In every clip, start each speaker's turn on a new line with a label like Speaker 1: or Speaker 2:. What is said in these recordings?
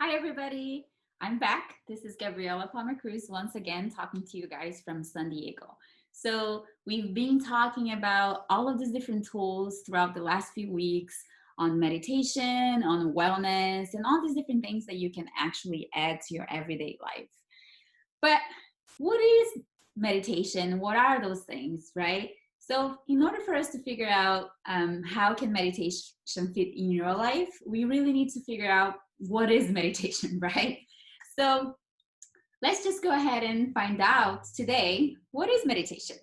Speaker 1: Hi, everybody. I'm back. This is Gabriela Palmer Cruz once again talking to you guys from San Diego. So, we've been talking about all of these different tools throughout the last few weeks on meditation, on wellness, and all these different things that you can actually add to your everyday life. But what is meditation? What are those things, right? So, in order for us to figure out how can meditation fit in your life, we really need to figure out what is meditation, right? So, let's just go ahead and find out today what is meditation.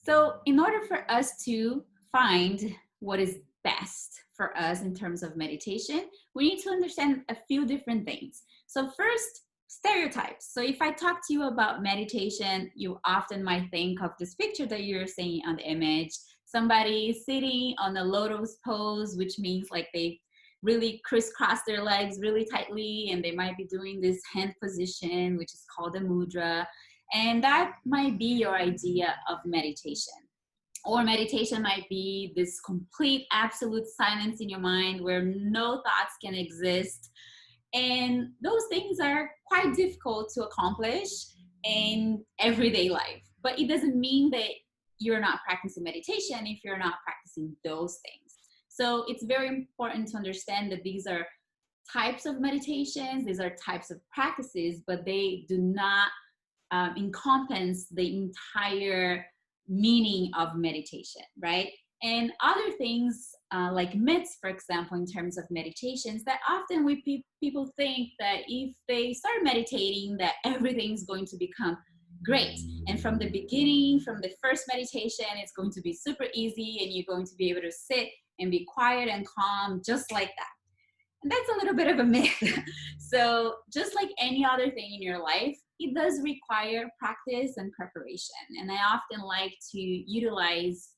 Speaker 1: So, in order for us to find what is best for us in terms of meditation, we need to understand a few different things. So, first, stereotypes. So, if I talk to you about meditation, you often might think of this picture that you're seeing on the image, somebody sitting on a lotus pose, which means like they really crisscross their legs really tightly, and they might be doing this hand position, which is called a mudra. And that might be your idea of meditation. Or meditation might be this complete, absolute silence in your mind where no thoughts can exist. And those things are quite difficult to accomplish in everyday life. But it doesn't mean that you're not practicing meditation if you're not practicing those things. So it's very important to understand that these are types of meditations, these are types of practices, but they do not encompass the entire meaning of meditation, right? And other things like myths, for example, in terms of meditations, that often people think that if they start meditating, that everything's going to become great. And from the beginning, from the first meditation, it's going to be super easy and you're going to be able to sit and be quiet and calm just like that. And that's a little bit of a myth. So just like any other thing in your life, it does require practice and preparation. And I often like to utilize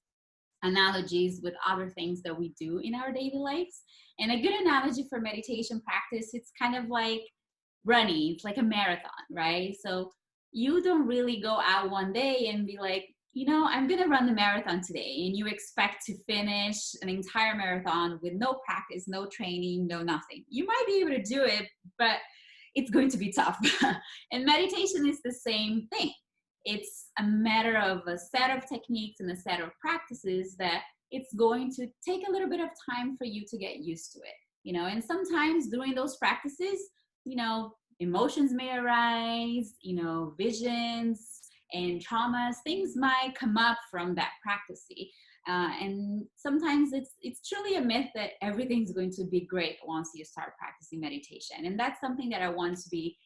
Speaker 1: analogies with other things that we do in our daily lives. And a good analogy for meditation practice, it's kind of like running. It's like a marathon, right? So you don't really go out one day and be like, I'm going to run the marathon today. And you expect to finish an entire marathon with no practice, no training, no nothing. You might be able to do it, but it's going to be tough. And meditation is the same thing. It's a matter of a set of techniques and a set of practices that it's going to take a little bit of time for you to get used to it. And sometimes doing those practices, emotions may arise, visions and traumas, things might come up from that practice. And sometimes it's truly a myth that everything's going to be great once you start practicing meditation. And that's something that I want to be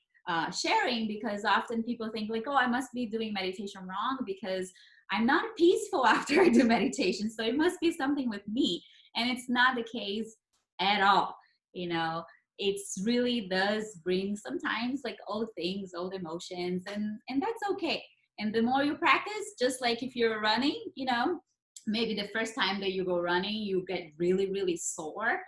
Speaker 1: sharing, because often people think like, oh, I must be doing meditation wrong because I'm not peaceful after I do meditation. So it must be something with me. And it's not the case at all. It's really does bring sometimes like old things, old emotions, and that's okay. And the more you practice, just like if you're running, maybe the first time that you go running, you get really, really sore.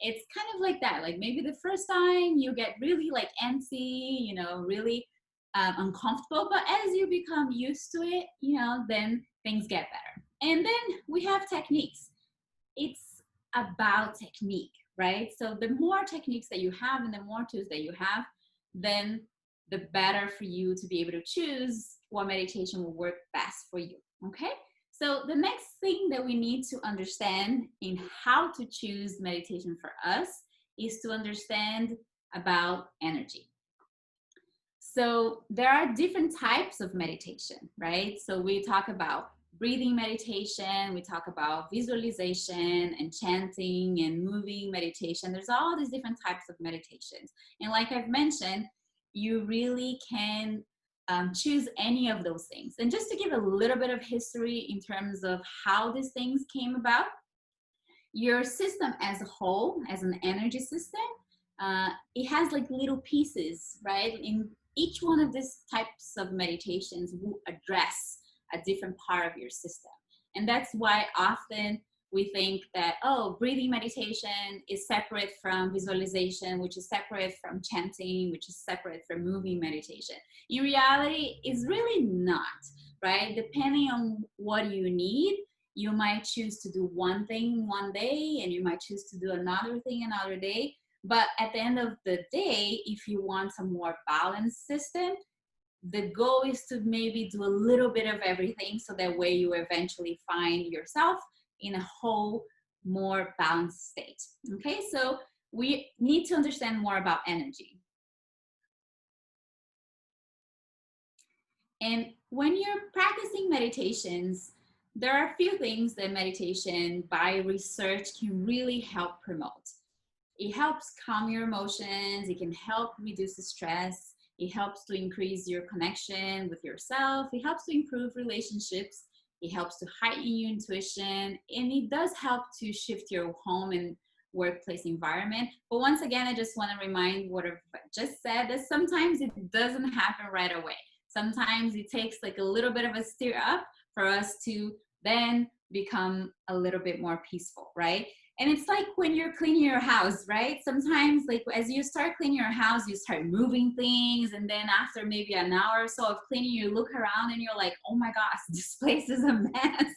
Speaker 1: It's kind of like that. Like maybe the first time you get really like antsy, really uncomfortable. But as you become used to it, then things get better. And then we have techniques. It's about technique, right? So the more techniques that you have and the more tools that you have, then the better for you to be able to choose what meditation will work best for you, okay? So the next thing that we need to understand in how to choose meditation for us is to understand about energy. So there are different types of meditation, right? So we talk about breathing meditation, we talk about visualization and chanting and moving meditation. There's all these different types of meditations. And like I've mentioned, you really can choose any of those things. And just to give a little bit of history in terms of how these things came about, your system as a whole, as an energy system, it has like little pieces, right? In each one of these types of meditations will address a different part of your system. And that's why often we think that, oh, breathing meditation is separate from visualization, which is separate from chanting, which is separate from moving meditation. In reality, it's really not, right? Depending on what you need, you might choose to do one thing one day and you might choose to do another thing another day. But at the end of the day, if you want a more balanced system, the goal is to maybe do a little bit of everything, so that way you eventually find yourself in a whole, more balanced state. Okay, so we need to understand more about energy. And when you're practicing meditations, there are a few things that meditation by research can really help promote. It helps calm your emotions, it can help reduce the stress, it helps to increase your connection with yourself, it helps to improve relationships, it helps to heighten your intuition, and it does help to shift your home and workplace environment. But once again, I just want to remind what I just said, that sometimes it doesn't happen right away. Sometimes it takes like a little bit of a stir up for us to then become a little bit more peaceful, right? And it's like when you're cleaning your house, right? Sometimes, like as you start cleaning your house, you start moving things, and then after maybe an hour or so of cleaning, you look around and you're like, oh my gosh, this place is a mess.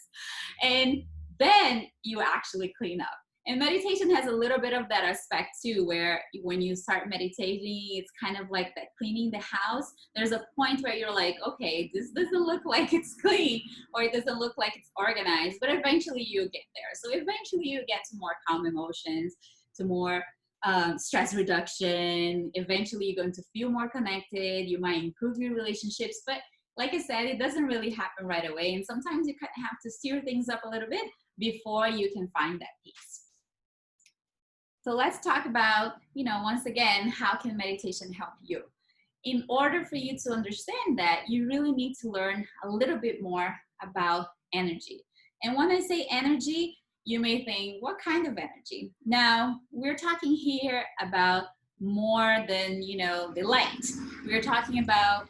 Speaker 1: And then you actually clean up. And meditation has a little bit of that aspect too, where when you start meditating, it's kind of like that cleaning the house. There's a point where you're like, okay, this doesn't look like it's clean, or it doesn't look like it's organized, but eventually you get there. So eventually you get to more calm emotions, to more stress reduction. Eventually you're going to feel more connected. You might improve your relationships, but like I said, it doesn't really happen right away. And sometimes you kind of have to steer things up a little bit before you can find that peace. So let's talk about, once again, how can meditation help you? In order for you to understand that, you really need to learn a little bit more about energy. And when I say energy, you may think, what kind of energy? Now, we're talking here about more than, the light. We're talking about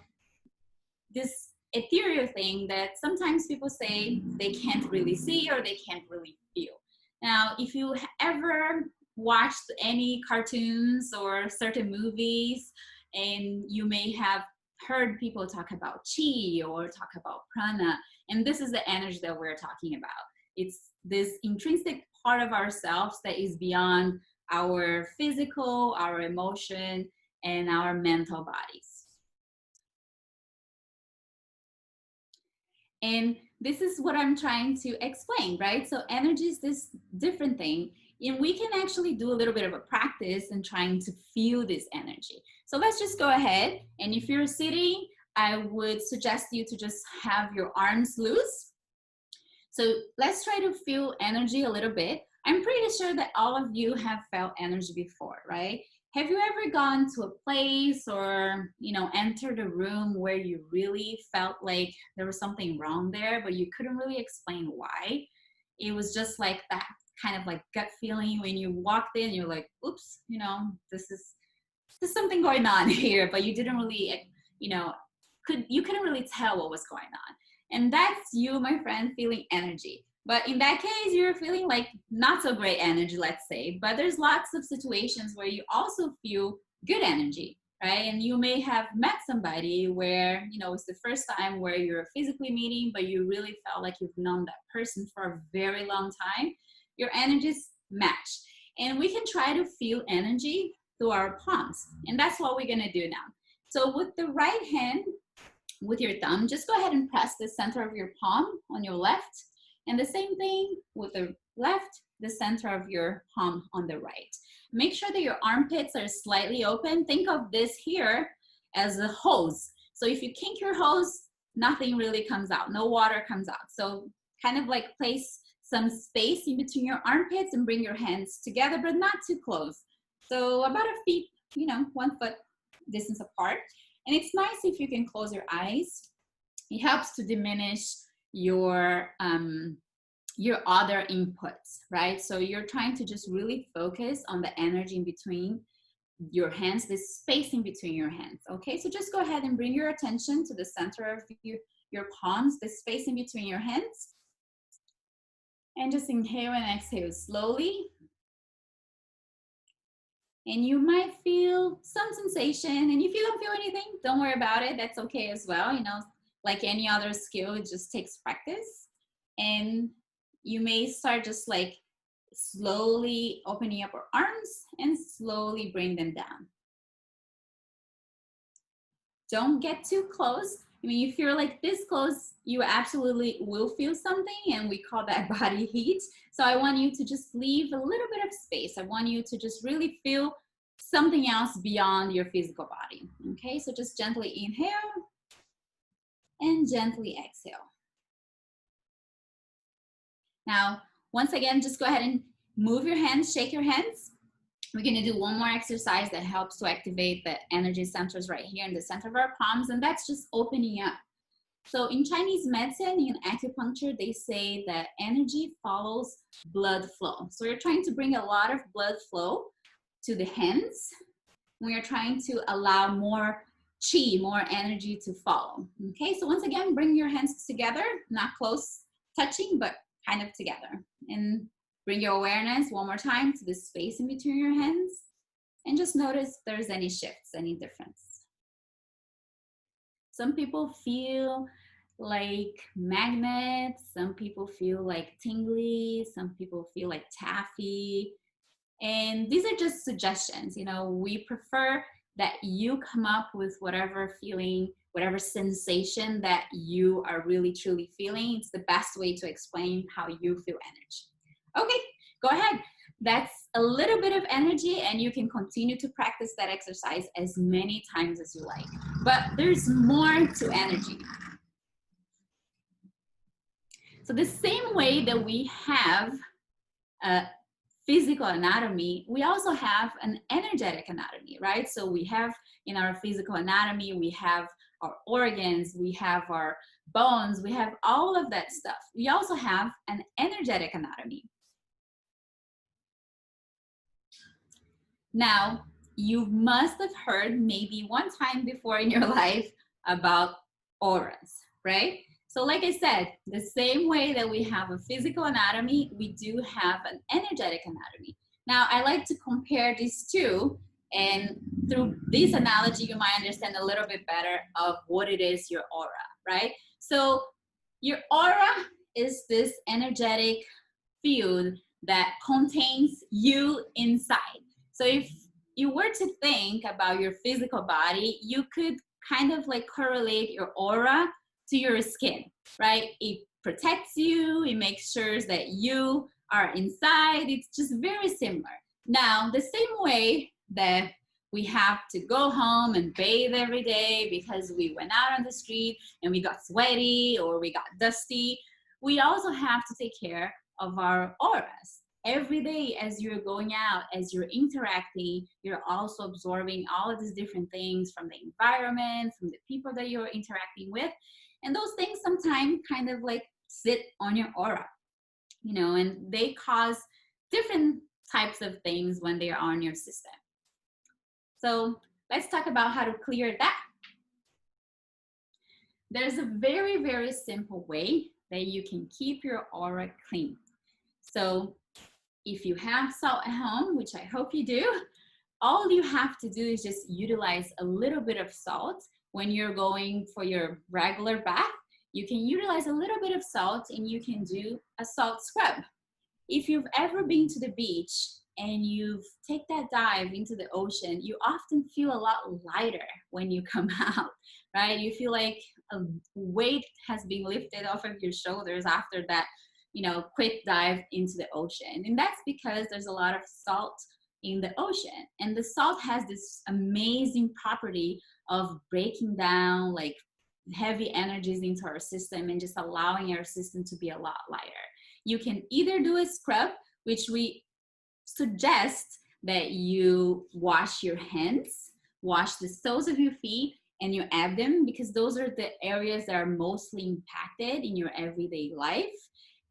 Speaker 1: this ethereal thing that sometimes people say they can't really see or they can't really feel. Now, if you ever watched any cartoons or certain movies, and you may have heard people talk about chi or talk about prana, and this is the energy that we're talking about. It's this intrinsic part of ourselves that is beyond our physical, our emotion, and our mental bodies. And this is what I'm trying to explain, right? So energy is this different thing, and we can actually do a little bit of a practice in trying to feel this energy. So let's just go ahead, and if you're sitting, I would suggest you to just have your arms loose. So let's try to feel energy a little bit. I'm pretty sure that all of you have felt energy before, right? Have you ever gone to a place or, entered a room where you really felt like there was something wrong there, but you couldn't really explain why? It was just like that kind of like gut feeling when you walked in, you're like, oops, there's something going on here, but you didn't really, you couldn't really tell what was going on. And that's you, my friend, feeling energy. But in that case, you're feeling like not so great energy, let's say. But there's lots of situations where you also feel good energy, right? And you may have met somebody where, it's the first time where you're physically meeting, but you really felt like you've known that person for a very long time. Your energies match. And we can try to feel energy through our palms. And that's what we're gonna do now. So with the right hand, with your thumb, just go ahead and press the center of your palm on your left. And the same thing with the left, the center of your palm on the right. Make sure that your armpits are slightly open. Think of this here as a hose. So if you kink your hose, nothing really comes out, no water comes out. So kind of like place some space in between your armpits and bring your hands together, but not too close. So about a feet, 1 foot distance apart. And it's nice if you can close your eyes. It helps to diminish your other inputs, right? So you're trying to just really focus on the energy in between your hands, this space in between your hands, okay? So just go ahead and bring your attention to the center of your palms, the space in between your hands. And just inhale and exhale slowly. And you might feel some sensation, and if you don't feel anything, don't worry about it, that's okay as well. Like any other skill, it just takes practice. And you may start just like Slowly opening up our arms and slowly bring them down. Don't get too close. I mean, if you're like this close, you absolutely will feel something, and we call that body heat. So I want you to just leave a little bit of space. I want you to just really feel something else beyond your physical body. Okay, so just gently inhale and gently exhale. Now, once again, just go ahead and move your hands, shake your hands. We're gonna do one more exercise that helps to activate the energy centers right here in the center of our palms, and that's just opening up. So in Chinese medicine, in acupuncture, they say that energy follows blood flow. So you're trying to bring a lot of blood flow to the hands. We are trying to allow more chi, more energy to follow. Okay, so once again, bring your hands together, not close touching, but kind of together. And bring your awareness one more time to the space in between your hands. And just notice if there's any shifts, any difference. Some people feel like magnets, some people feel like tingly, some people feel like taffy. And these are just suggestions. You know, we prefer that you come up with whatever feeling, whatever sensation that you are really truly feeling. It's the best way to explain how you feel energy. Okay, go ahead. That's a little bit of energy, and you can continue to practice that exercise as many times as you like. But there's more to energy. So the same way that we have a physical anatomy, we also have an energetic anatomy, right? So we have in our physical anatomy, we have our organs, we have our bones, we have all of that stuff. We also have an energetic anatomy. Now, you must have heard maybe one time before in your life about auras, right? So like I said, the same way that we have a physical anatomy, we do have an energetic anatomy. Now, I like to compare these two, and through this analogy, you might understand a little bit better of what it is, your aura, right? So your aura is this energetic field that contains you inside. So if you were to think about your physical body, you could kind of like correlate your aura to your skin, right? It protects you, it makes sure that you are inside. It's just very similar. Now, the same way that we have to go home and bathe every day because we went out on the street and we got sweaty or we got dusty, we also have to take care of our auras. Every day as you're going out, as you're interacting, you're also absorbing all of these different things from the environment, from the people that you're interacting with. And those things sometimes kind of like sit on your aura, you know, and they cause different types of things when they are on your system. So let's talk about how to clear that. There's a very, very simple way that you can keep your aura clean. So if you have salt at home, which I hope you do, all you have to do is just utilize a little bit of salt. When you're going for your regular bath, you can utilize a little bit of salt and you can do a salt scrub. If you've ever been to the beach and you take that dive into the ocean, you often feel a lot lighter when you come out, right? You feel like a weight has been lifted off of your shoulders after that, you know, quick dive into the ocean. And that's because there's a lot of salt in the ocean. And the salt has this amazing property of breaking down like heavy energies into our system and just allowing our system to be a lot lighter. You can either do a scrub, which we suggest that you wash your hands, wash the soles of your feet and your abdomen, because those are the areas that are mostly impacted in your everyday life.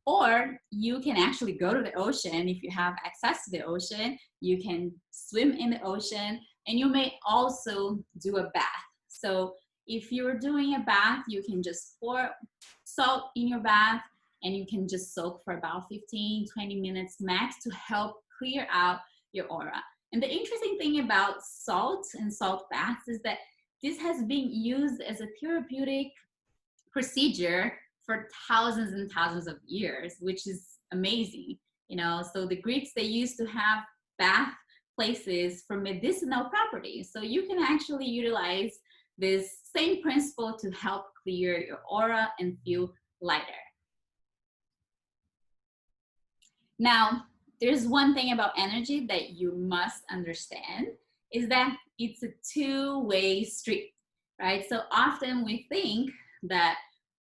Speaker 1: Or you can actually go to the ocean. If you have access to the ocean, you can swim in the ocean, and you may also do a bath. So if you're doing a bath, you can just pour salt in your bath and you can just soak for about 15, 20 minutes max to help clear out your aura. And the interesting thing about salt and salt baths is that this has been used as a therapeutic procedure for thousands and thousands of years, which is amazing. You know, so the Greeks, they used to have bath places for medicinal properties. So you can actually utilize this same principle to help clear your aura and feel lighter. Now, there's one thing about energy that you must understand is that it's a two-way street, right? So often we think that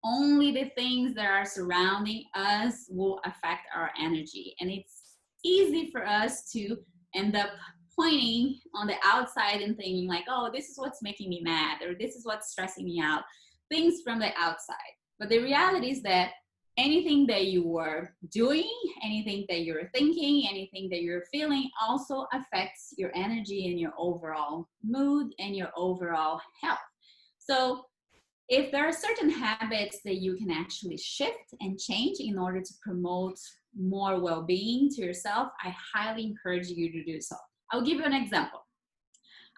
Speaker 1: only the things that are surrounding us will affect our energy. And it's easy for us to end up pointing on the outside and thinking like, oh, this is what's making me mad, or this is what's stressing me out, things from the outside. But the reality is that anything that you are doing, anything that you're thinking, anything that you're feeling also affects your energy and your overall mood and your overall health. So if there are certain habits that you can actually shift and change in order to promote more well-being to yourself, I highly encourage you to do so. I'll give you an example.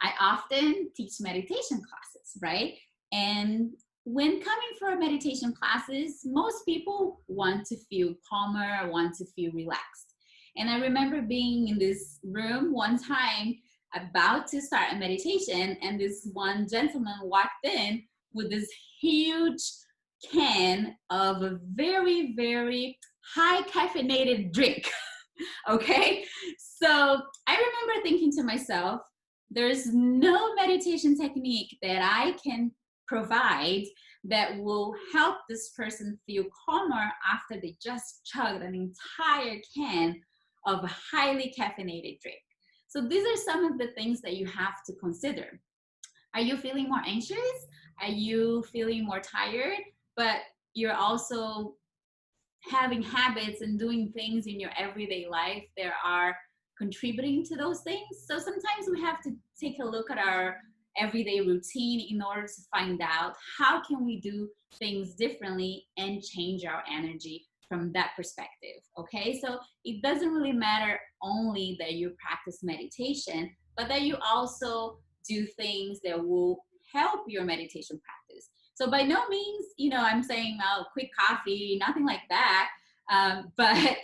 Speaker 1: I often teach meditation classes, right? And when coming for meditation classes, most people want to feel calmer, want to feel relaxed. And I remember being in this room one time about to start a meditation, and this one gentleman walked in with this huge can of a very, very high caffeinated drink. Okay, so I remember thinking to myself, there's no meditation technique that I can provide that will help this person feel calmer after they just chugged an entire can of a highly caffeinated drink. So these are some of the things that you have to consider. Are you feeling more anxious? Are you feeling more tired? But you're also having habits and doing things in your everyday life that are contributing to those things. So sometimes we have to take a look at our everyday routine in order to find out how can we do things differently and change our energy from that perspective. Okay, so it doesn't really matter only that you practice meditation, but that you also do things that will help your meditation practice. So by no means, I'm saying, oh, quick coffee, nothing like that. But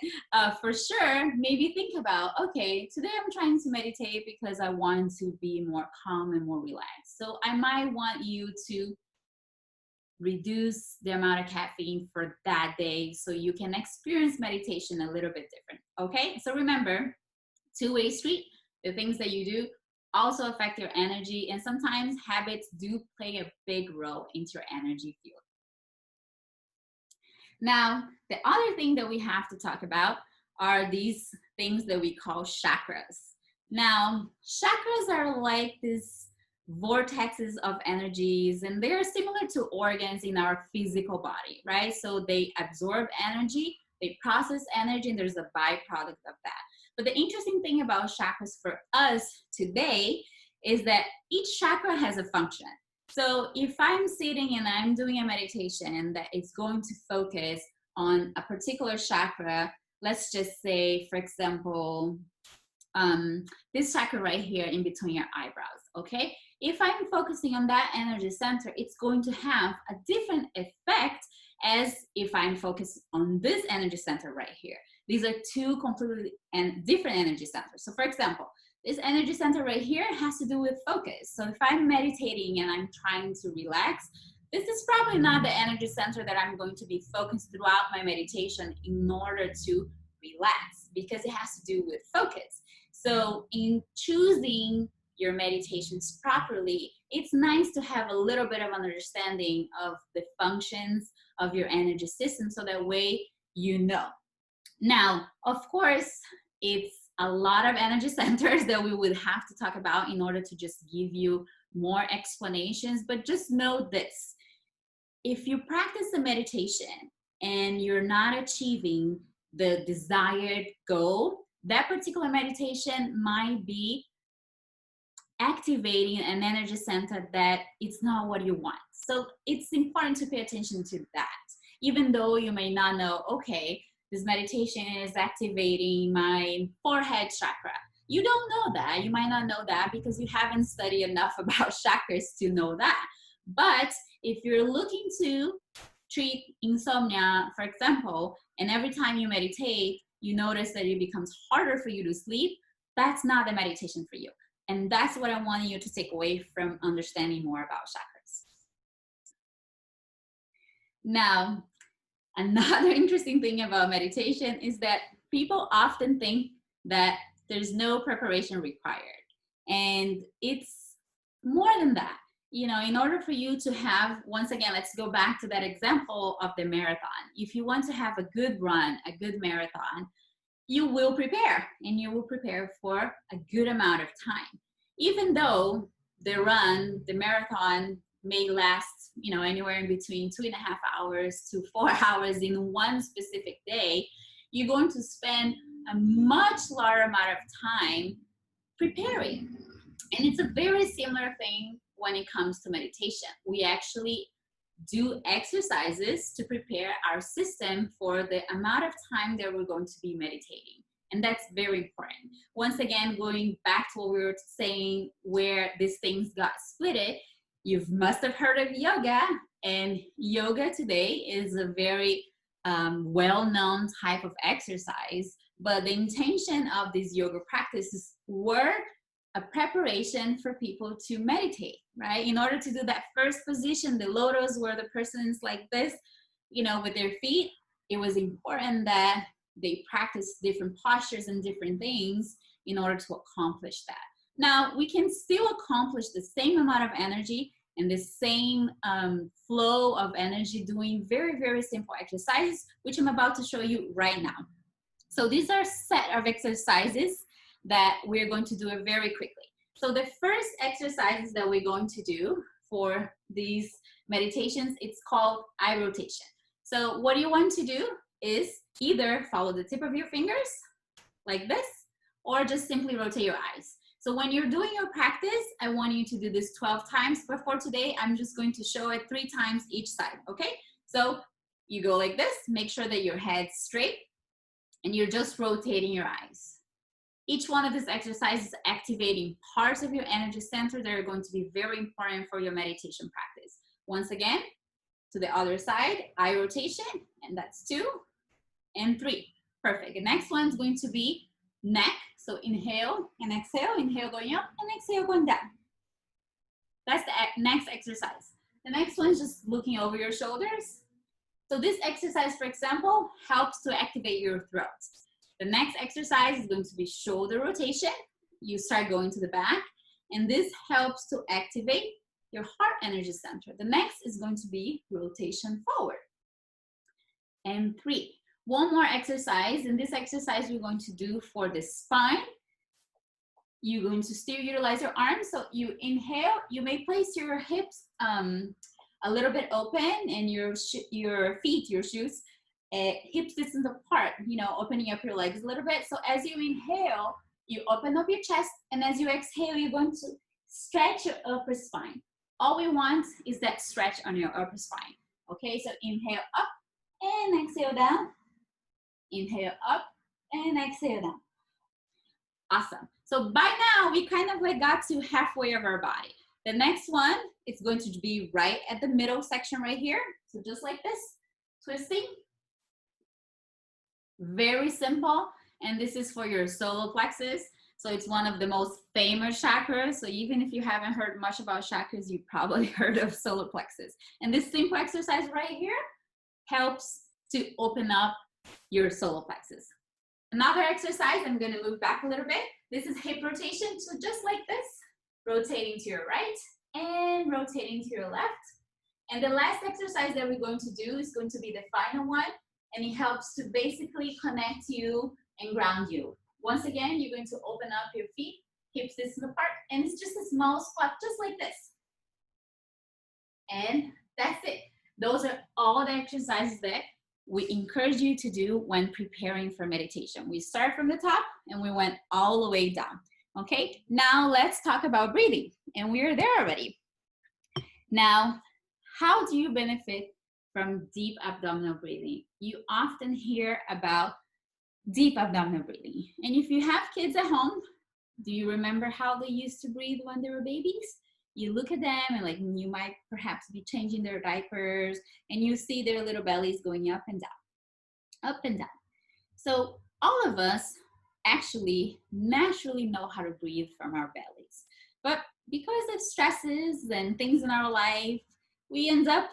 Speaker 1: for sure, maybe think about, okay, today I'm trying to meditate because I want to be more calm and more relaxed. So I might want you to reduce the amount of caffeine for that day so you can experience meditation a little bit different. Okay, so remember, two-way street, the things that you do also affect your energy, and sometimes habits do play a big role into your energy field. Now, the other thing that we have to talk about are these things that we call chakras. Now, chakras are like these vortexes of energies, and they're similar to organs in our physical body, right? So they absorb energy, they process energy, and there's a byproduct of that. But the interesting thing about chakras for us today is that each chakra has a function. So if I'm sitting and I'm doing a meditation that is going to focus on a particular chakra, let's just say, for example, this chakra right here in between your eyebrows, okay? If I'm focusing on that energy center, it's going to have a different effect as if I'm focused on this energy center right here. These are two completely different energy centers. So for example, this energy center right here has to do with focus. So if I'm meditating and I'm trying to relax, this is probably not the energy center that I'm going to be focused throughout my meditation in order to relax, because it has to do with focus. So in choosing your meditations properly, it's nice to have a little bit of understanding of the functions of your energy system, so that way you know. Now, of course, it's a lot of energy centers that we would have to talk about in order to just give you more explanations, but just know this. If you practice the meditation and you're not achieving the desired goal, that particular meditation might be activating an energy center that it's not what you want. So it's important to pay attention to that. Even though you may not know, okay, this meditation is activating my forehead chakra. You don't know that. You might not know that because you haven't studied enough about chakras to know that. But if you're looking to treat insomnia, for example, and every time you meditate, you notice that it becomes harder for you to sleep, that's not the meditation for you. And that's what I want you to take away from understanding more about chakras. Now, another interesting thing about meditation is that people often think that there's no preparation required. And it's more than that. You know, in order for you to have, once again, let's go back to that example of the marathon. If you want to have a good run, a good marathon, you will prepare, and you will prepare for a good amount of time. Even though the marathon may last, you know, anywhere in between 2.5 hours to 4 hours in one specific day, you're going to spend a much larger amount of time preparing. And it's a very similar thing when it comes to meditation. We actually do exercises to prepare our system for the amount of time that we're going to be meditating. And that's very important. Once again, going back to what we were saying, where these things got splitted, you must have heard of yoga, and yoga today is a very well-known type of exercise, but the intention of these yoga practices were a preparation for people to meditate, right? In order to do that first position, the lotus, where the person's like this, you know, with their feet, it was important that they practice different postures and different things in order to accomplish that. Now, we can still accomplish the same amount of energy and the same flow of energy doing very, very simple exercises, which I'm about to show you right now. So these are a set of exercises that we're going to do it very quickly. So the first exercises that we're going to do for these meditations, it's called eye rotation. So what you want to do is either follow the tip of your fingers like this, or just simply rotate your eyes. So when you're doing your practice, I want you to do this 12 times, but for today, I'm just going to show it 3 times each side, okay? So you go like this, make sure that your head's straight, and you're just rotating your eyes. Each one of these exercises is activating parts of your energy center that are going to be very important for your meditation practice. Once again, to the other side, eye rotation, and that's 2 and 3. Perfect. The next one is going to be neck. So inhale and exhale, inhale going up and exhale going down. That's the next exercise. The next one is just looking over your shoulders. So this exercise, for example, helps to activate your throat. The next exercise is going to be shoulder rotation. You start going to the back, and this helps to activate your heart energy center. The next is going to be rotation forward. And 3. One more exercise, and this exercise we're going to do for the spine. You're going to still utilize your arms. So you inhale, you may place your hips a little bit open, and your feet, your shoes, hips distance apart, you know, opening up your legs a little bit. So as you inhale, you open up your chest, and as you exhale, you're going to stretch your upper spine. All we want is that stretch on your upper spine. Okay, so inhale up and exhale down. Inhale up and exhale down. Awesome. So by now, we kind of like got to halfway of our body. The next one is going to be right at the middle section right here. So just like this, twisting. Very simple. And this is for your solar plexus. So it's one of the most famous chakras. So even if you haven't heard much about chakras, you probably heard of solar plexus. And this simple exercise right here helps to open up your solar plexus. Another exercise, I'm going to move back a little bit. This is hip rotation. So just like this, rotating to your right and rotating to your left. And the last exercise that we're going to do is going to be the final one. And it helps to basically connect you and ground you. Once again, you're going to open up your feet, hips distance apart, and it's just a small squat, just like this. And that's it. Those are all the exercises that we encourage you to do when preparing for meditation. We start from the top and we went all the way down. Okay, now let's talk about breathing. And we're there already. Now, how do you benefit from deep abdominal breathing? You often hear about deep abdominal breathing. And if you have kids at home, do you remember how they used to breathe when they were babies? You look at them and like you might perhaps be changing their diapers and you see their little bellies going up and down, up and down. So all of us actually naturally know how to breathe from our bellies. But because of stresses and things in our life, we end up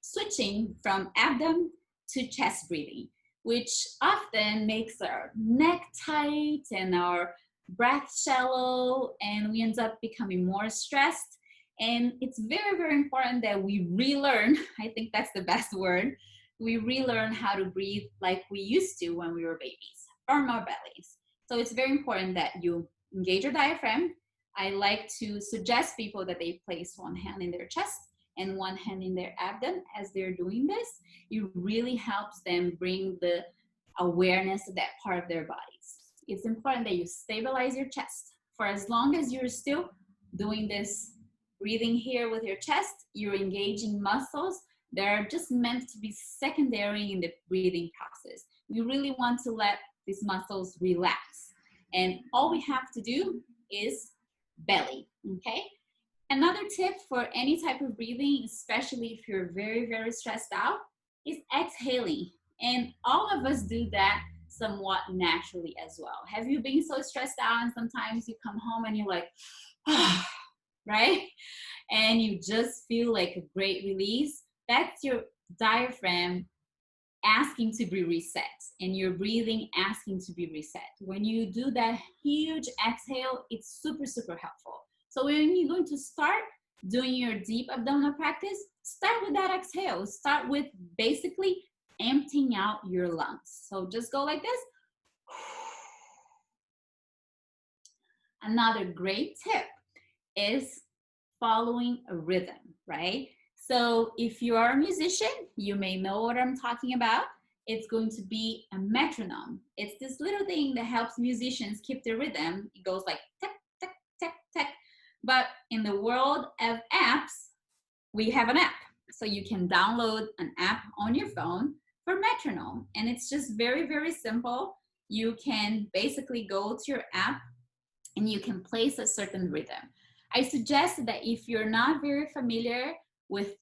Speaker 1: switching from abdomen to chest breathing, which often makes our neck tight and our breath shallow, and we end up becoming more stressed. And it's very, very important that we relearn, I think that's the best word, we relearn how to breathe like we used to when we were babies, from our bellies. So it's very important that you engage your diaphragm. I like to suggest people that they place one hand in their chest and one hand in their abdomen as they're doing this. It really helps them bring the awareness of that part of their bodies. It's important that you stabilize your chest. For as long as you're still doing this breathing here with your chest, you're engaging muscles that are just meant to be secondary in the breathing process. We really want to let these muscles relax. And all we have to do is belly, okay? Another tip for any type of breathing, especially if you're very, very stressed out, is exhaling. And all of us do that somewhat naturally as well. Have you been so stressed out and sometimes you come home and you're like, right? And you just feel like a great release? That's your diaphragm asking to be reset and your breathing asking to be reset. When you do that huge exhale, it's super, super helpful. So when you're going to start doing your deep abdominal practice, start with that exhale. Start with basically emptying out your lungs. So just go like this. Another great tip is following a rhythm, right? So if you are a musician, you may know what I'm talking about. It's going to be a metronome. It's this little thing that helps musicians keep their rhythm. It goes like tick, tick, tick, tick. But in the world of apps, we have an app. So you can download an app on your phone for metronome. And it's just very, very simple. You can basically go to your app and you can place a certain rhythm. I suggest that if you're not very familiar with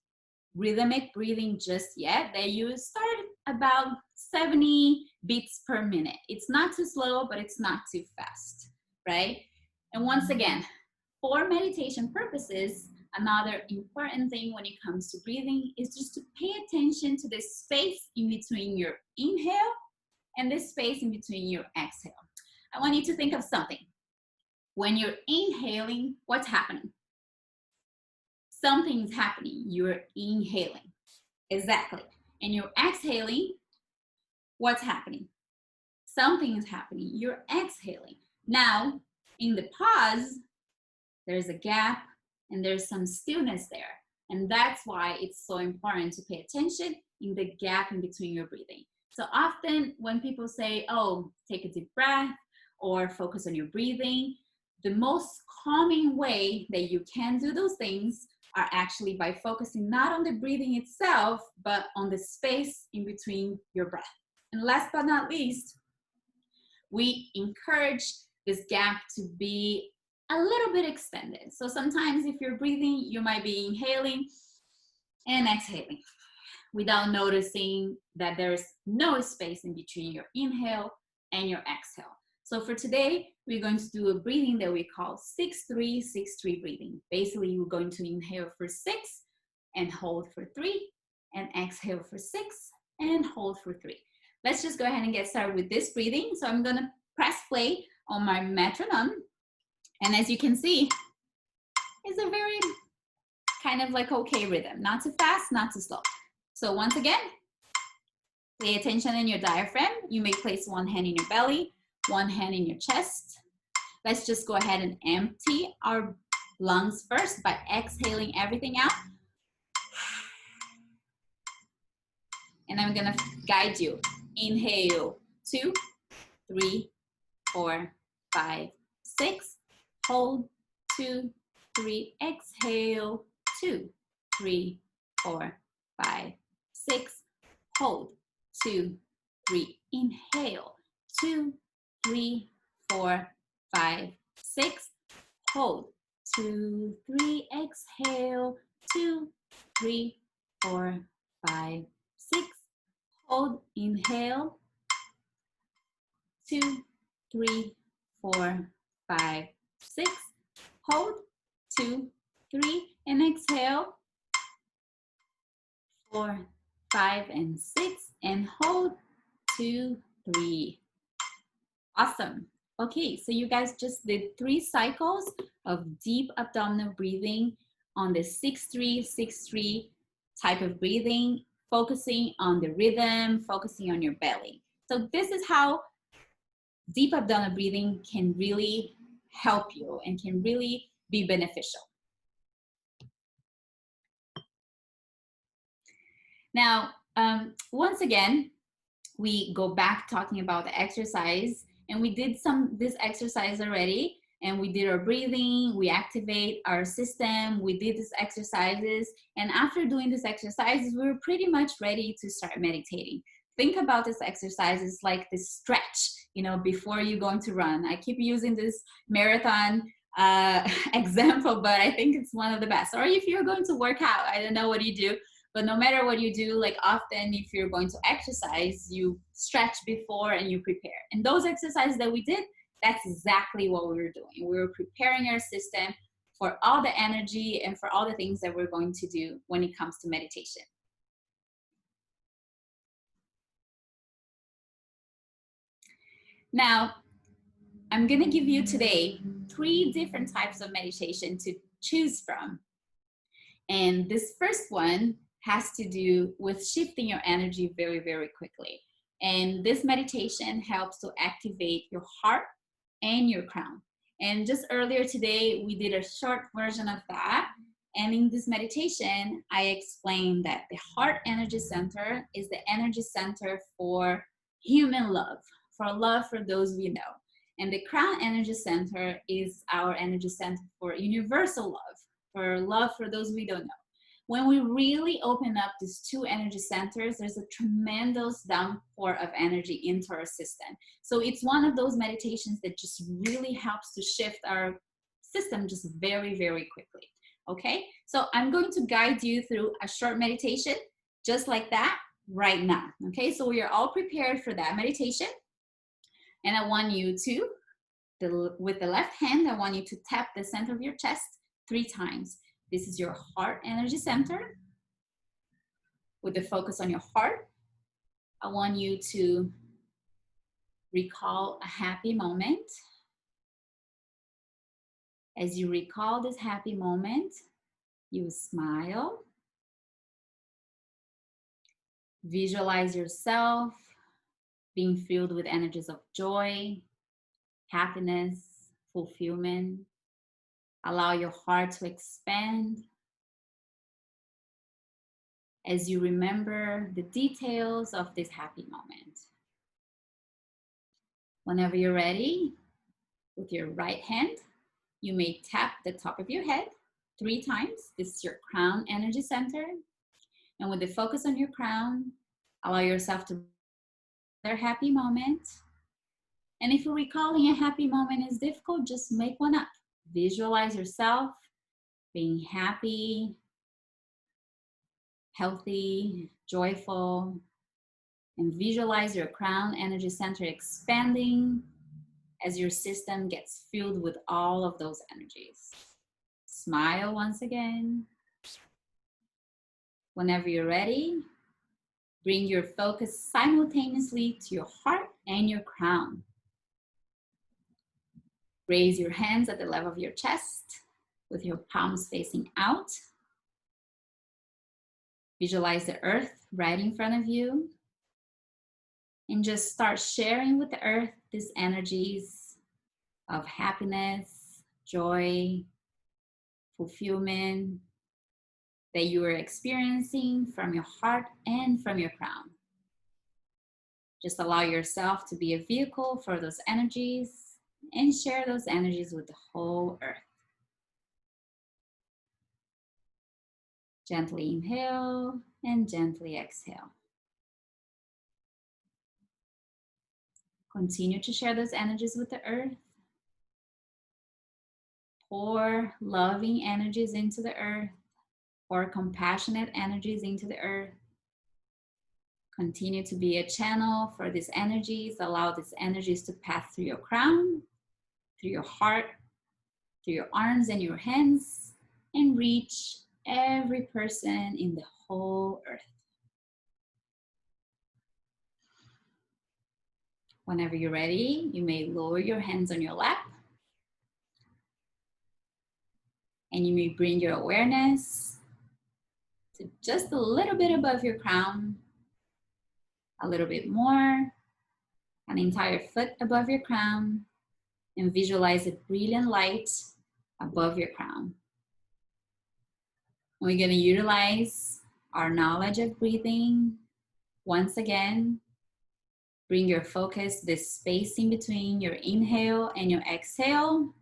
Speaker 1: rhythmic breathing just yet, that you start about 70 beats per minute. It's not too slow, but it's not too fast, right? And once again, for meditation purposes, another important thing when it comes to breathing is just to pay attention to the space in between your inhale and the space in between your exhale. I want you to think of something. When you're inhaling, what's happening? Something's happening. You're inhaling. Exactly. And you're exhaling, what's happening? Something is happening. You're exhaling. Now, in the pause, there's a gap and there's some stillness there. And that's why it's so important to pay attention in the gap in between your breathing. So often when people say, oh, take a deep breath or focus on your breathing, the most calming way that you can do those things are actually by focusing not on the breathing itself, but on the space in between your breath. And last but not least, we encourage this gap to be a little bit extended. So sometimes if you're breathing, you might be inhaling and exhaling without noticing that there's no space in between your inhale and your exhale. So for today, we're going to do a breathing that we call 6-3-6-3 breathing. Basically, we're going to inhale for 6 and hold for 3 and exhale for 6 and hold for 3. Let's just go ahead and get started with this breathing. So I'm going to press play on my metronome. And as you can see, it's a very kind of like okay rhythm. Not too fast, not too slow. So once again, pay attention in your diaphragm. You may place one hand in your belly, one hand in your chest. Let's just go ahead and empty our lungs first by exhaling everything out. And I'm gonna guide you. Inhale, 2, 3, 4, 5, 6. Hold, 2, 3. Exhale, 2, 3, 4, 5, 6. Hold, 2, 3. Inhale, 2, 3, 4, 5, 6. Hold, 2, 3. Exhale, 2, 3, 4, 5, 6. Hold, inhale, 2, 3, 4, 5, 6. Hold, 2, 3, and exhale, 4, 5, and 6, and hold, 2, 3. Awesome. Okay, so you guys just did 3 cycles of deep abdominal breathing on the 6-3, 6-3 type of breathing, focusing on the rhythm, focusing on your belly. So this is how deep abdominal breathing can really help you and can really be beneficial. Now, once again, we go back talking about the exercise, and we did this exercise already, and we did our breathing, we activate our system, we did these exercises, and after doing these exercises, we were pretty much ready to start meditating. Think about this exercises like this stretch, you know, before you're going to run. I keep using this marathon example, but I think it's one of the best. Or if you're going to work out, I don't know what you do, but no matter what you do, like often if you're going to exercise, you stretch before and you prepare. And those exercises that we did, that's exactly what we were doing. We were preparing our system for all the energy and for all the things that we're going to do when it comes to meditation. Now, I'm gonna give you today 3 different types of meditation to choose from. And this first one has to do with shifting your energy very, very quickly. And this meditation helps to activate your heart and your crown. And just earlier today, we did a short version of that. And in this meditation, I explained that the heart energy center is the energy center for human love, for love for those we know. And the crown energy center is our energy center for universal love, for love for those we don't know. When we really open up these 2 energy centers, there's a tremendous downpour of energy into our system. So it's one of those meditations that just really helps to shift our system just very, very quickly. Okay, so I'm going to guide you through a short meditation just like that right now. Okay, so we are all prepared for that meditation. And I want you to, with the left hand, I want you to tap the center of your chest 3 times. This is your heart energy center. With the focus on your heart, I want you to recall a happy moment. As you recall this happy moment, you smile. Visualize yourself being filled with energies of joy, happiness, fulfillment. Allow your heart to expand as you remember the details of this happy moment. Whenever you're ready, with your right hand, you may tap the top of your head 3 times. This is your crown energy center. And with the focus on your crown, allow yourself to their happy moment. And if recalling a happy moment is difficult, just make one up. Visualize yourself being happy, healthy, joyful, and visualize your crown energy center expanding as your system gets filled with all of those energies. Smile once again. Whenever you're ready, bring your focus simultaneously to your heart and your crown. Raise your hands at the level of your chest with your palms facing out. Visualize the earth right in front of you. And just start sharing with the earth these energies of happiness, joy, fulfillment that you are experiencing from your heart and from your crown. Just allow yourself to be a vehicle for those energies and share those energies with the whole earth. Gently inhale and gently exhale. Continue to share those energies with the earth. Pour loving energies into the earth. Pour compassionate energies into the earth. Continue to be a channel for these energies. Allow these energies to pass through your crown, through your heart, through your arms and your hands, and reach every person in the whole earth. Whenever you're ready, you may lower your hands on your lap, and you may bring your awareness to just a little bit above your crown, a little bit more, an entire foot above your crown, and visualize a brilliant light above your crown. And we're going to utilize our knowledge of breathing. Once again, bring your focus to the space in between your inhale and your exhale,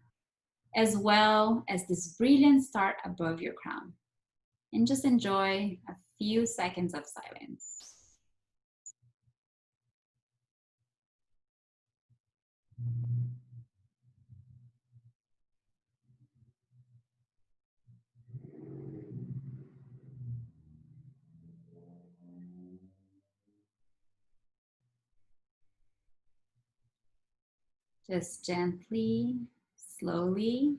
Speaker 1: as well as this brilliant star above your crown. And just enjoy a few seconds of silence. Just gently, slowly,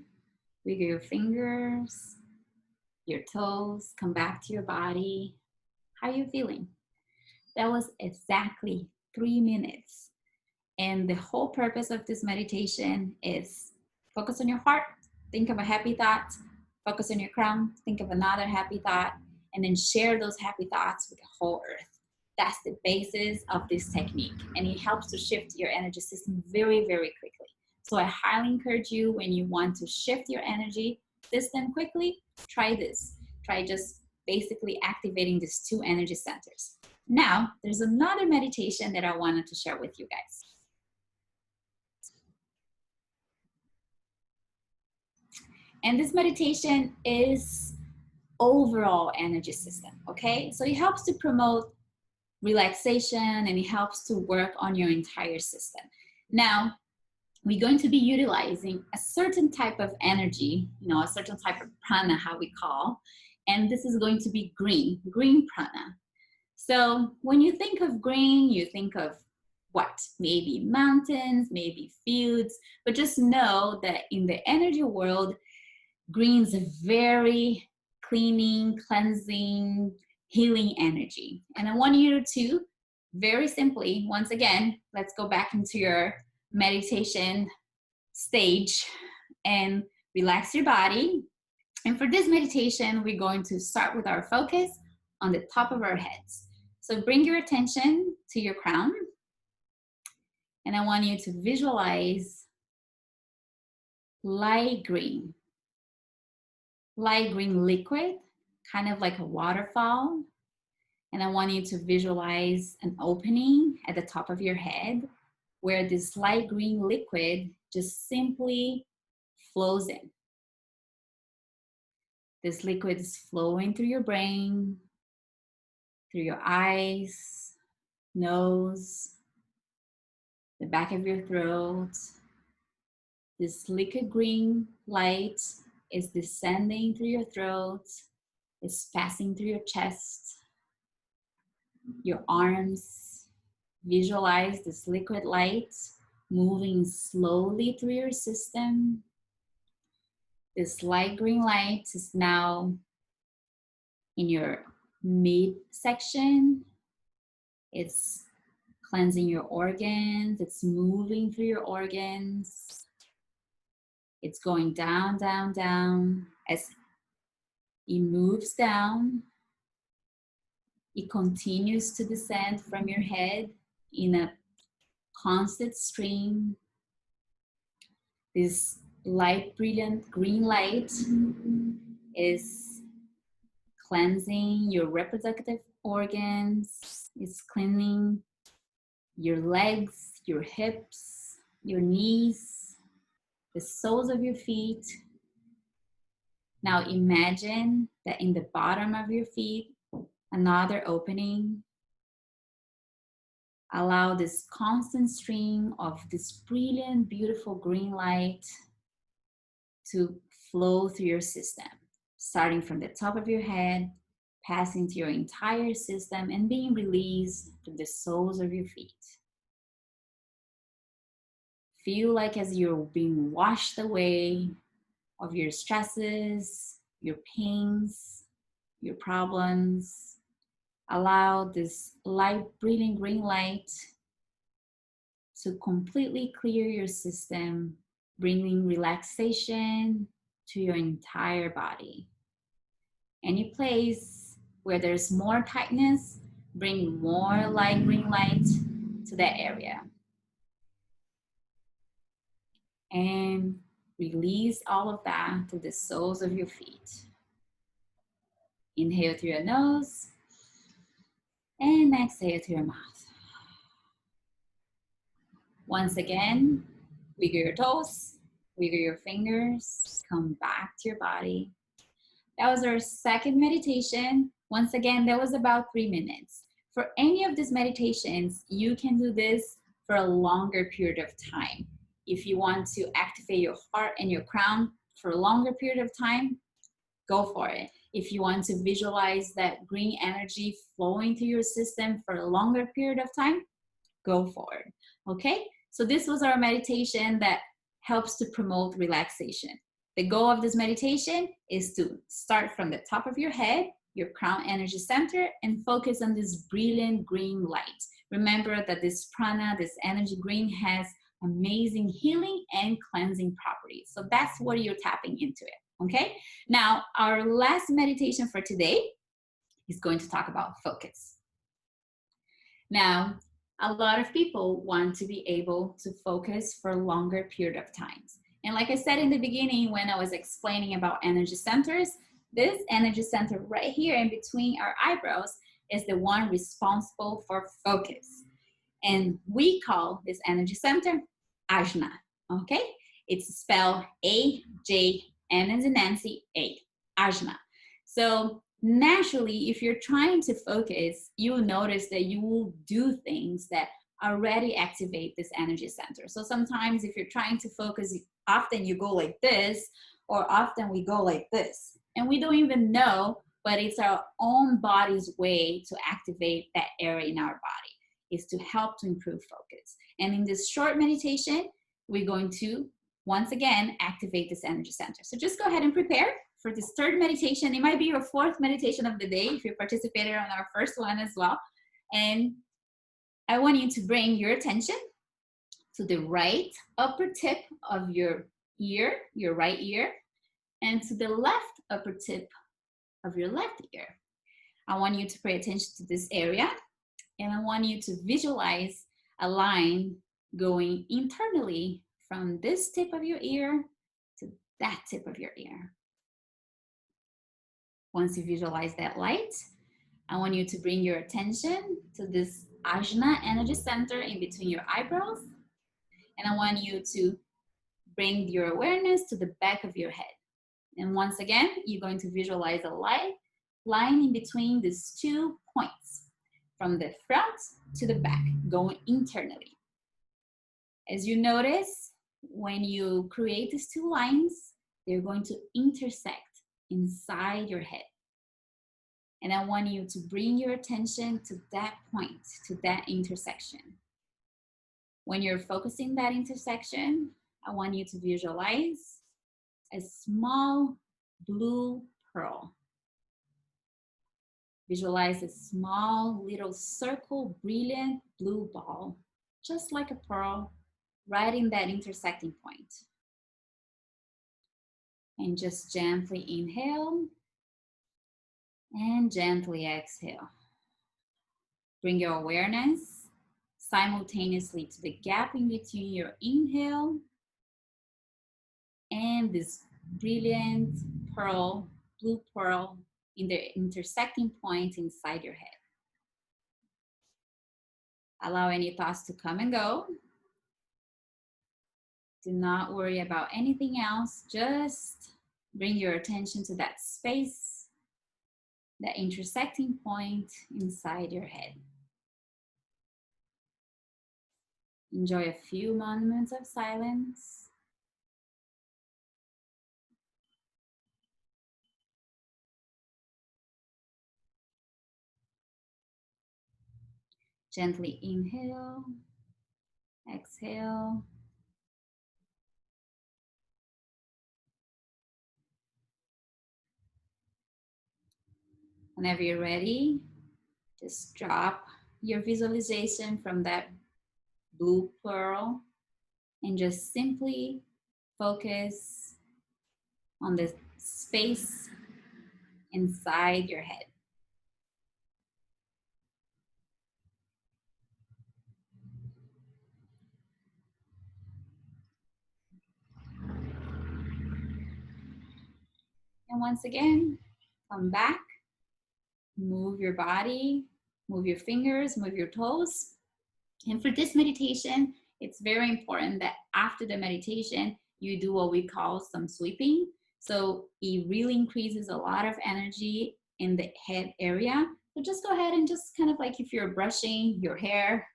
Speaker 1: wiggle your fingers, your toes, come back to your body. How are you feeling? That was exactly 3 minutes. And the whole purpose of this meditation is focus on your heart, think of a happy thought, focus on your crown, think of another happy thought, and then share those happy thoughts with the whole earth. That's the basis of this technique, and it helps to shift your energy system very, very quickly. So I highly encourage you, when you want to shift your energy system quickly, try this. Try just basically activating these 2 energy centers. Now, there's another meditation that I wanted to share with you guys. And this meditation is overall energy system, okay? So it helps to promote relaxation, and it helps to work on your entire system. Now, we're going to be utilizing a certain type of energy, a certain type of prana, how we call, and this is going to be green prana. So when you think of green, you think of what? Maybe mountains, maybe fields, but just know that in the energy world, green is a very cleaning, cleansing, healing energy. And I want you to, very simply, once again, let's go back into your meditation stage and relax your body. And for this meditation, we're going to start with our focus on the top of our heads. So bring your attention to your crown. And I want you to visualize light green liquid, kind of like a waterfall. And I want you to visualize an opening at the top of your head where this light green liquid just simply flows in. This liquid is flowing through your brain, through your eyes, nose, the back of your throat. This liquid green light is descending through your throat, is passing through your chest, your arms. Visualize this liquid light moving slowly through your system. This light green light is now in your midsection. It's cleansing your organs. It's moving through your organs. It's going down, down, down. As it moves down, it continues to descend from your head in a constant stream. This light, brilliant green light is cleansing your reproductive organs. It's cleaning your legs, your hips, your knees, the soles of your feet. Now imagine that in the bottom of your feet, another opening. Allow this constant stream of this brilliant, beautiful green light to flow through your system, starting from the top of your head, passing to your entire system and being released to the soles of your feet. Feel like as you're being washed away of your stresses, your pains, your problems. Allow this light, brilliant green light to completely clear your system, bringing relaxation to your entire body. Any place where there's more tightness, bring more light, green light to that area. And release all of that to the soles of your feet. Inhale through your nose and exhale through your mouth. Once again, wiggle your toes, wiggle your fingers, come back to your body. That was our second meditation. Once again, that was about 3 minutes. For any of these meditations, you can do this for a longer period of time. If you want to activate your heart and your crown for a longer period of time, go for it. If you want to visualize that green energy flowing through your system for a longer period of time, go for it. Okay? So this was our meditation that helps to promote relaxation. The goal of this meditation is to start from the top of your head, your crown energy center, and focus on this brilliant green light. Remember that this prana, this energy green, has amazing healing and cleansing properties. So that's what you're tapping into it, okay? Now, our last meditation for today is going to talk about focus. Now, a lot of people want to be able to focus for a longer period of times. And like I said in the beginning, when I was explaining about energy centers, this energy center right here in between our eyebrows is the one responsible for focus. And we call this energy center ajna, okay? It's spelled A-J-N as in Nancy, A, ajna. So naturally, if you're trying to focus, you'll notice that you will do things that already activate this energy center. So sometimes if you're trying to focus, often you go like this, or often we go like this. And we don't even know, but it's our own body's way to activate that area in our body, is to help to improve focus. And in this short meditation, we're going to, once again, activate this energy center. So just go ahead and prepare for this third meditation. It might be your fourth meditation of the day if you participated on our first one as well. And I want you to bring your attention to the right upper tip of your ear, your right ear, and to the left upper tip of your left ear. I want you to pay attention to this area, and I want you to visualize a line going internally from this tip of your ear to that tip of your ear. Once you visualize that light, I want you to bring your attention to this ajna energy center in between your eyebrows. And I want you to bring your awareness to the back of your head. And once again, you're going to visualize a light line in between these 2 points, from the front to the back, going internally. As you notice, when you create these 2 lines, they're going to intersect inside your head. And I want you to bring your attention to that point, to that intersection. When you're focusing that intersection, I want you to visualize a small blue pearl. Visualize a small little circle, brilliant blue ball, just like a pearl, right in that intersecting point. And just gently inhale and gently exhale. Bring your awareness simultaneously to the gap in between your inhale and this brilliant pearl, blue pearl, in the intersecting point inside your head. Allow any thoughts to come and go. Do not worry about anything else. Just bring your attention to that space, that intersecting point inside your head. Enjoy a few moments of silence. Gently inhale, exhale. Whenever you're ready, just drop your visualization from that blue pearl and just simply focus on the space inside your head. And once again, come back, move your body, move your fingers, move your toes. And for this meditation, it's very important that after the meditation, you do what we call some sweeping. So it really increases a lot of energy in the head area. So just go ahead and just kind of like if you're brushing your hair,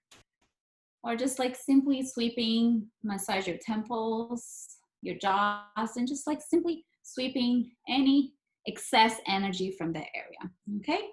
Speaker 1: or just like simply sweeping, massage your temples, your jaws, and just like simply sweeping any excess energy from the area, okay?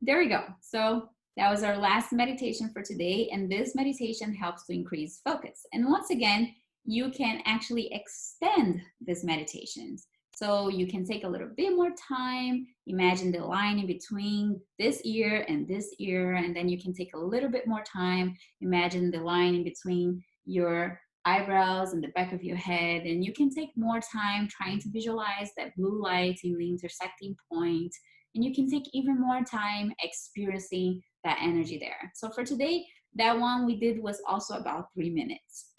Speaker 1: There we go. So that was our last meditation for today, and this meditation helps to increase focus. And once again, you can actually extend these meditations. So you can take a little bit more time, imagine the line in between this ear, and then you can take a little bit more time, imagine the line in between your eyebrows and the back of your head, and you can take more time trying to visualize that blue light in the intersecting point, and you can take even more time experiencing that energy there. So for today, that one we did was also about 3 minutes,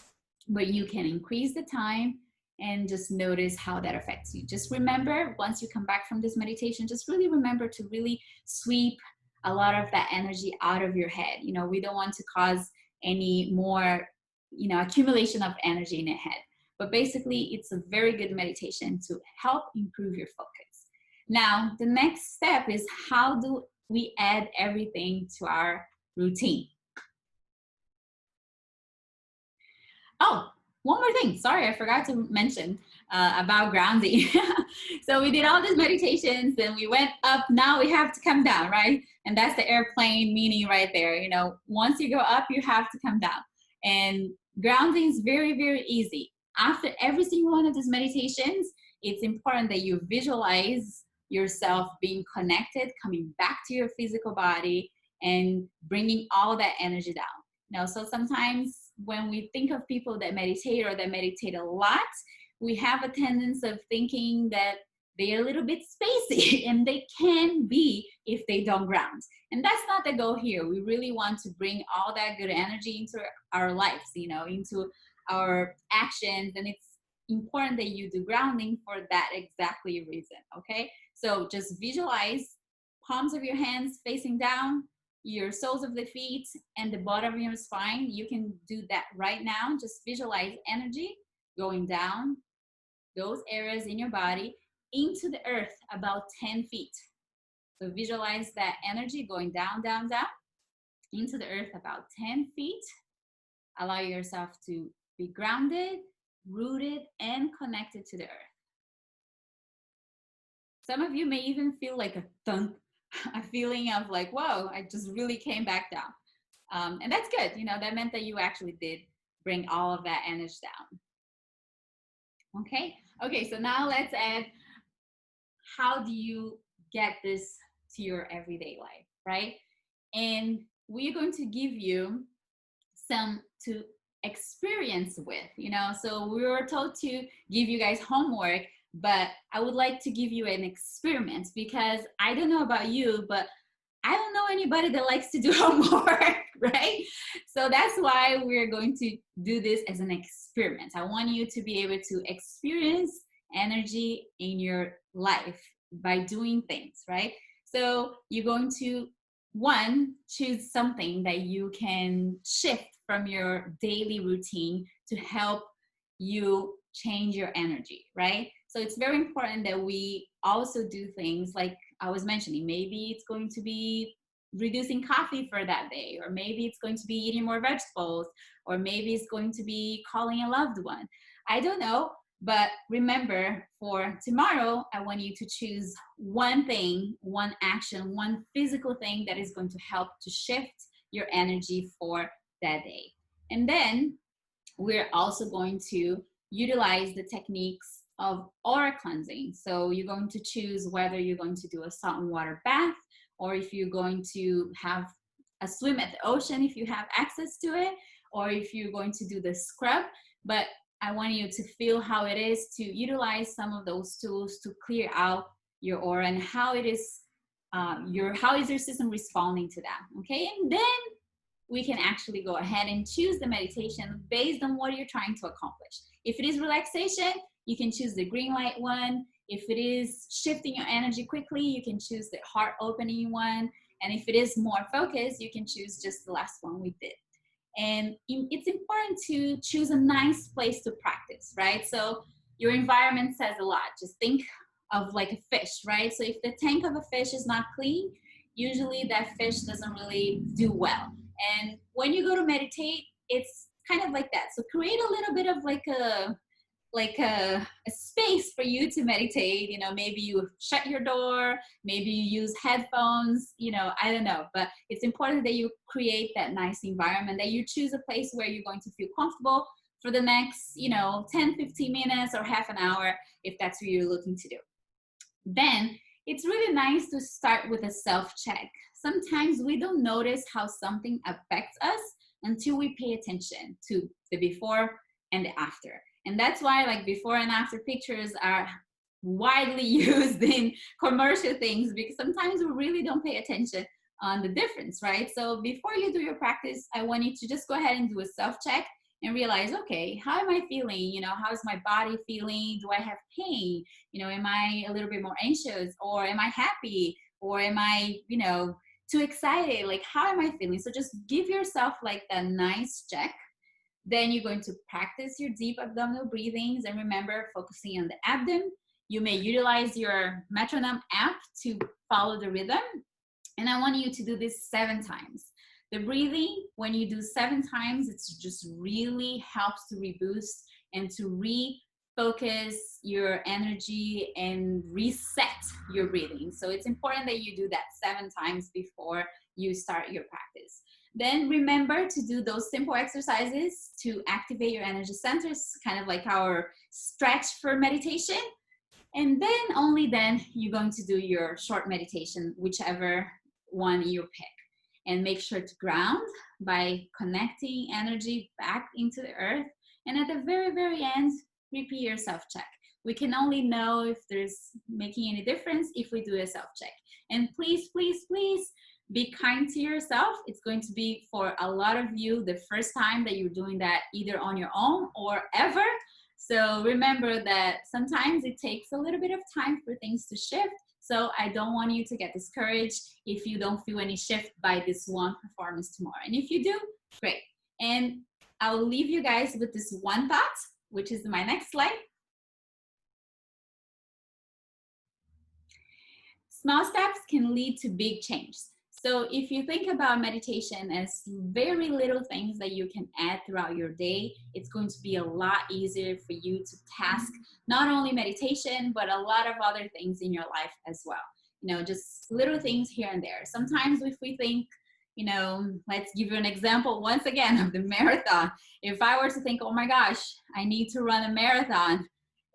Speaker 1: but you can increase the time and just notice how that affects you. Just remember, once you come back from this meditation, just really remember to really sweep a lot of that energy out of your head. You know, we don't want to cause any more, accumulation of energy in the head. But basically, it's a very good meditation to help improve your focus. Now, the next step is how do we add everything to our routine? Oh, one more thing. Sorry, I forgot to mention about grounding. So we did all these meditations and we went up. Now we have to come down, right? And that's the airplane meaning right there. You know, once you go up, you have to come down. And grounding is very, very easy. After every single one of these meditations, it's important that you visualize yourself being connected, coming back to your physical body, and bringing all that energy down. You know, so sometimes when we think of people that meditate or that meditate a lot, we have a tendency of thinking that they're a little bit spacey, and they can be if they don't ground. And that's not the goal here. We really want to bring all that good energy into our lives, into our actions. And it's important that you do grounding for that exactly reason, okay? So just visualize palms of your hands facing down, your soles of the feet, and the bottom of your spine. You can do that right now. Just visualize energy going down those areas in your body into the earth about 10 feet. So visualize that energy going down, down, down into the earth about 10 feet. Allow yourself to be grounded, rooted, and connected to the earth. Some of you may even feel like a thunk, a feeling of like, whoa, I just really came back down. And that's good. That meant that you actually did bring all of that energy down. Okay, so now let's add, how do you get this to your everyday life, right? And we're going to give you some to experience with, so we were told to give you guys homework, but I would like to give you an experiment, because I don't know about you, but I don't know anybody that likes to do homework, right? So that's why we're going to do this as an experiment. I want you to be able to experience energy in your life by doing things, right? So you're going to, one, choose something that you can shift from your daily routine to help you change your energy, right? So it's very important that we also do things like I was mentioning. Maybe it's going to be reducing coffee for that day, or maybe it's going to be eating more vegetables, or maybe it's going to be calling a loved one. I don't know, But remember, for tomorrow, I want you to choose one thing, one action, one physical thing that is going to help to shift your energy for that day. And then we're also going to utilize the techniques of aura cleansing. So you're going to choose whether you're going to do a salt and water bath, or if you're going to have a swim at the ocean if you have access to it, or if you're going to do the scrub. But I want you to feel how it is to utilize some of those tools to clear out your aura, and how it is how is your system responding to that. Okay, and then we can actually go ahead and choose the meditation based on what you're trying to accomplish. If it is relaxation, you can choose the green light one. If it is shifting your energy quickly, you can choose the heart opening one. And if it is more focused, you can choose just the last one we did. And it's important to choose a nice place to practice, right? So your environment says a lot. Just think of like a fish, right? So if the tank of a fish is not clean, usually that fish doesn't really do well. And when you go to meditate, it's kind of like that. So create a little bit of like a space for you to meditate. You know, maybe you shut your door, maybe you use headphones, you know, I don't know. But it's important that you create that nice environment, that you choose a place where you're going to feel comfortable for the next, you know, 10, 15 minutes or half an hour, if that's what you're looking to do. Then it's really nice to start with a self-check. Sometimes we don't notice how something affects us until we pay attention to the before and the after. And that's why like before and after pictures are widely used in commercial things, because sometimes we really don't pay attention on the difference, right? So before you do your practice, I want you to just go ahead and do a self-check and realize, okay, how am I feeling? You know, how is my body feeling? Do I have pain? You know, am I a little bit more anxious, or am I happy, or am I, you know, too excited? Like, how am I feeling? So just give yourself like that nice check. Then you're going to practice your deep abdominal breathings, and remember, focusing on the abdomen. You may utilize your metronome app to follow the rhythm. And I want you to do this 7 times. The breathing, when you do 7 times, it just really helps to reboost and to refocus your energy and reset your breathing. So it's important that you do that 7 times before you start your practice. Then remember to do those simple exercises to activate your energy centers, kind of like our stretch for meditation. And then only then you're going to do your short meditation, whichever one you pick. And make sure to ground by connecting energy back into the earth. And at the very, very end, repeat your self-check. We can only know if there's making any difference if we do a self-check. And please, please, please be kind to yourself. It's going to be for a lot of you the first time that you're doing that either on your own or ever. So remember that sometimes it takes a little bit of time for things to shift. So I don't want you to get discouraged if you don't feel any shift by this one performance tomorrow. And if you do, great. And I'll leave you guys with this one thought, which is my next slide. Small steps can lead to big changes. So if you think about meditation as very little things that you can add throughout your day, it's going to be a lot easier for you to task not only meditation, but a lot of other things in your life as well. You know, just little things here and there. Sometimes if we think, you know, let's give you an example once again of the marathon. If I were to think, oh my gosh, I need to run a marathon,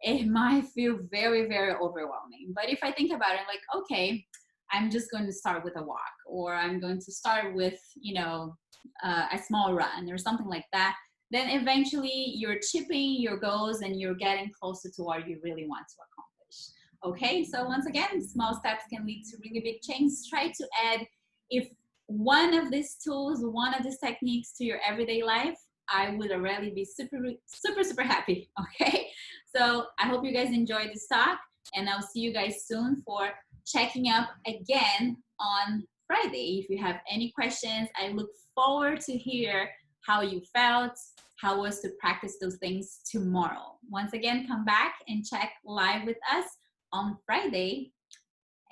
Speaker 1: it might feel very, very overwhelming. But if I think about it, like, okay, I'm just going to start with a walk, or I'm going to start with, you know, a small run or something like that, then eventually you're chipping your goals and you're getting closer to what you really want to accomplish. Okay, so once again, small steps can lead to really big changes. Try to add, if one of these tools, one of these techniques to your everyday life, I would already be super, super, super happy. Okay, so I hope you guys enjoyed this talk, and I'll see you guys soon for checking up again on Friday. If you have any questions, I look forward to hear how you felt, how was to practice those things tomorrow. Once again, come back and check live with us on Friday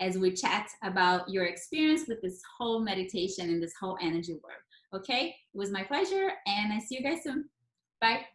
Speaker 1: as we chat about your experience with this whole meditation and this whole energy work. Okay, it was my pleasure, and I see you guys soon. Bye.